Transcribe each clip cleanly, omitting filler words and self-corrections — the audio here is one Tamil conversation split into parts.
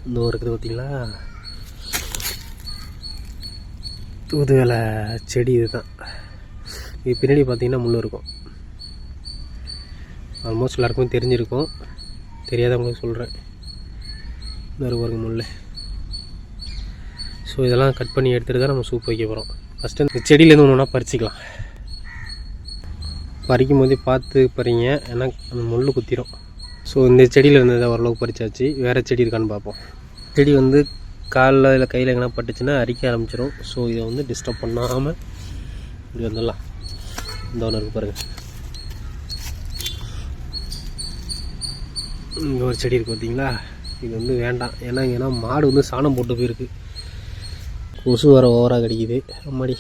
இந்த இருக்குது பார்த்தீங்களா, தூதுவளை செடி. இதுதான். இது பின்னாடி பார்த்தீங்கன்னா முள் இருக்கும். ஆல்மோஸ்ட் எல்லாருக்குமே தெரிஞ்சிருக்கும், தெரியாதவங்களுக்கு சொல்கிறேன். இன்னொரு பாருங்க முள். ஸோ இதெல்லாம் கட் பண்ணி எடுத்துகிட்டு தான் நம்ம சூப் வைக்க போகிறோம். ஃபஸ்ட்டு இந்த செடியிலேருந்து ஒன்று ஒன்றா பறிச்சிக்கலாம். பறிக்கும் போதே பார்த்து பறிங்க, ஏன்னா அந்த முள் குத்திரும். ஸோ இந்த செடியில் இருந்ததை ஓரளவுக்கு பறிச்சாச்சு. வேறு செடி இருக்கான்னு பார்ப்போம். செடி வந்து காலில் இல்லை கையில் எங்கன்னா பட்டுச்சுன்னா அரிக்க ஆரம்பிச்சிடும். ஸோ இதை வந்து டிஸ்டர்ப் பண்ணாமல் இப்படி வந்துடலாம். இந்த ஒன்று இருக்குது பாருங்கள், இங்கே ஒரு செடி இருக்குது பார்த்தீங்களா. இது வந்து வேண்டாம், ஏன்னா மாடு வந்து சாணம் போட்டு போயிருக்கு. கொசு வர ஓவராக கடிக்குது. அம்மாடி.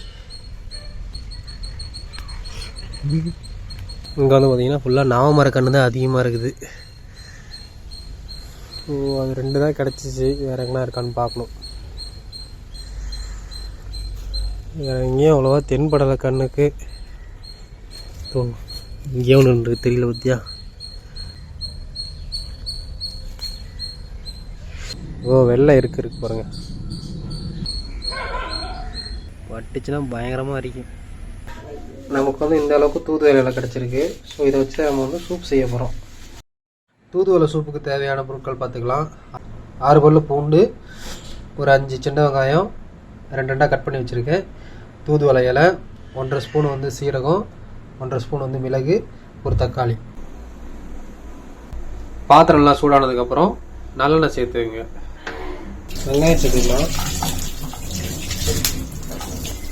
இங்கே வந்து பார்த்திங்கன்னா ஃபுல்லாக நாவமர கன்று தான் அதிகமாக இருக்குது. ஸோ அது 2 தான் கிடச்சிச்சு. வேறு எங்கன்னா இருக்கான்னு பார்க்கணும். வேறு எங்கேயும் அவ்வளோவா தென்படலை கண்ணுக்கு. ஸோ இங்கேயும் ஒன்று தெரியல பற்றியா. வெள்ளை இருக்கு பாருங்கள். பட்டுச்சுன்னா பயங்கரமாக அரிக்கும். நமக்கு வந்து இந்த அளவுக்கு தூதுவளை கிடச்சிருக்கு. ஸோ இதை வச்சு நம்ம வந்து சூப் செய்ய போகிறோம். தூதுவளை சூப்புக்கு தேவையான பொருட்கள் பார்த்துக்கலாம். 6 பல்லு பூண்டு, ஒரு 5 சின்ன வெங்காயம் 2 கட் பண்ணி வச்சுருக்கேன். தூதுவளை இலை, 1.5 ஸ்பூன் வந்து சீரகம், 1.5 ஸ்பூன் வந்து மிளகு, ஒரு தக்காளி. பாத்திரம் நல்லா சூடானதுக்கப்புறம் நல்லெண்ணெய் சேர்த்துங்க. வெங்காயம் சேர்த்துக்கலாம்.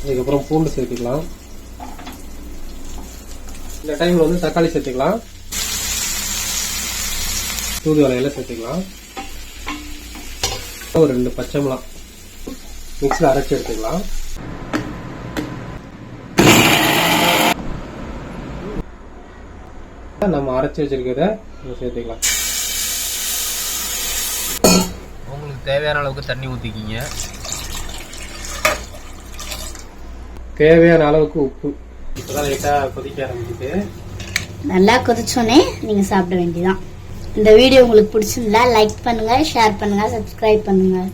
அதுக்கப்புறம் பூண்டு சேர்த்துக்கலாம். இந்த டைமில் வந்து தக்காளி சேர்த்துக்கலாம். தூதுவளை இலை சேர்த்துக்கலாம். ஒரு 2 பச்சை மிளகாய் மிக்ஸில் அரைச்சி எடுத்துக்கலாம். நம்ம அரைச்சி வச்சிருக்கிறத சேர்த்துக்கலாம். உங்களுக்கு தேவையான அளவுக்கு தண்ணி ஊற்றிக்கிங்க. தேவையான அளவுக்கு உப்பு. இப்போதான் லைட்டாக கொதிக்க ஆரம்பிக்குது. நல்லா கொதிச்சோன்னே நீங்கள் சாப்பிட வேண்டியதான். இந்த வீடியோ உங்களுக்கு பிடிச்சிருந்தா லைக் பண்ணுங்கள், ஷேர் பண்ணுங்கள், சப்ஸ்கிரைப் பண்ணுங்கள்.